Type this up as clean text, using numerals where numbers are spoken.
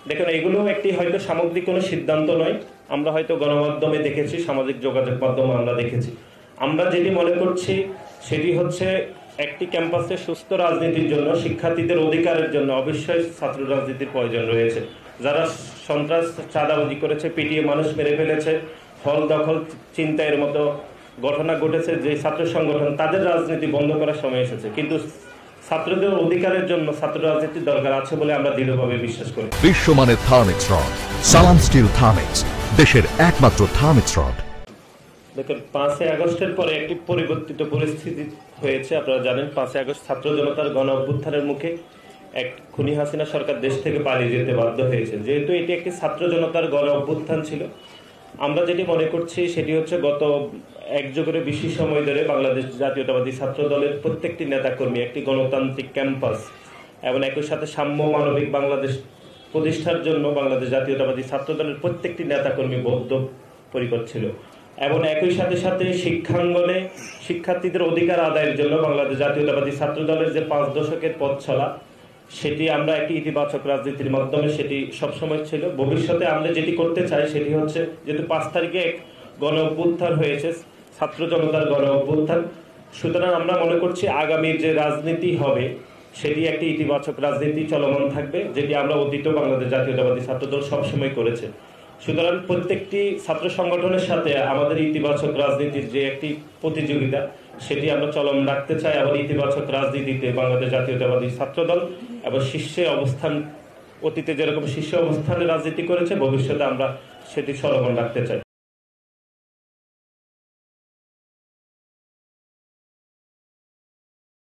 দেখুন, এগুলো একটি হয়তো সামগ্রিক কোনো সিদ্ধান্ত নয়। আমরা হয়তো গণমাধ্যমে দেখেছি, সামাজিক যোগাযোগ মাধ্যমে আমরা দেখেছি। আমরা যেটি মনে করছি সেটি হচ্ছে একটি ক্যাম্পাসে সুস্থ রাজনীতির জন্য, শিক্ষার্থীদের অধিকারের জন্য অবশ্যই ছাত্র রাজনীতির প্রয়োজন রয়েছে। যারা সন্ত্রাস চাঁদাবাজি করেছে, পিটিয়ে মানুষ মেরে ফেলেছে, হল দখল ছিনতাইয়ের মতো ঘটনা ঘটেছে, যে ছাত্র সংগঠন, তাদের রাজনীতি বন্ধ করার সময় এসেছে। কিন্তু ছাত্রদের অধিকারের জন্য ছাত্র রাজনীতির দরকার আছে বলে আমরা দৃঢ়ভাবে বিশ্বাস করি। বিশ্বমানের থার্মিক্স রড, সালাম স্টিল থার্মিক্স, দেশের একমাত্র থার্মিক্স রড। দেখুন, 5ই আগস্টের পরে একটি পরিবর্তিত পরিস্থিতি হয়েছে। আপনারা জানেন, 5ই আগস্ট ছাত্র জনতার গণ অভ্যুত্থানের মুখে এক খুনি হাসিনা সরকার দেশ থেকে পালিয়ে যেতে বাধ্য হয়েছে। যেহেতু এটি একটি ছাত্র জনতার গণ অভ্যুত্থান ছিল, আমরা যেটি মনে করছি সেটি হচ্ছে গত এক যুগের বেশি সময় ধরে বাংলাদেশ জাতীয়তাবাদী ছাত্র দলের প্রত্যেকটি নেতাকর্মী একটি গণতান্ত্রিক ক্যাম্পাস এবং একই সাথে সাম্য মানবিক বাংলাদেশ প্রতিষ্ঠার জন্য বাংলাদেশ জাতীয়তাবাদী ছাত্র দলের প্রত্যেকটি নেতাকর্মী বদ্ধপরিকর ছিল। এবং একই সাথে সাথে শিক্ষাঙ্গনে শিক্ষার্থীদের অধিকার আদায়ের জন্য বাংলাদেশ জাতীয়তাবাদী ছাত্র দলের যে 5 দশকের পথ চলা, সেটি আমরা একটি ইতিবাচক রাজনীতির মাধ্যমে সেটি সবসময় ছিল। ভবিষ্যতে আমরা যেটি করতে চাই সেটি হচ্ছে, যেহেতু 5 তারিখে এক গণ অভ্যুত্থান হয়েছে, ছাত্র জনতার গণ অভ্যুত্থান, সুতরাং আমরা মনে করছি আগামীর যে রাজনীতি হবে সেটি একটি ইতিবাচক রাজনীতি চলমান থাকবে, যেটি আমরা অতীত বাংলাদেশ জাতীয়তাবাদী ছাত্রদল সবসময় করেছে। সুতরাং প্রত্যেকটি ছাত্র সংগঠনের সাথে আমাদের ইতিবাচক রাজনীতির যে একটি প্রতিযোগিতা, সেটি আমরা চলমান রাখতে চাই। আবার ইতিবাচক রাজনীতিতে বাংলাদেশ জাতীয়তাবাদী ছাত্রদল এবং শীর্ষে অবস্থান, অতীতে যেরকম শীর্ষ অবস্থানে রাজনীতি করেছে, ভবিষ্যতে আমরা সেটি চলমান রাখতে চাই।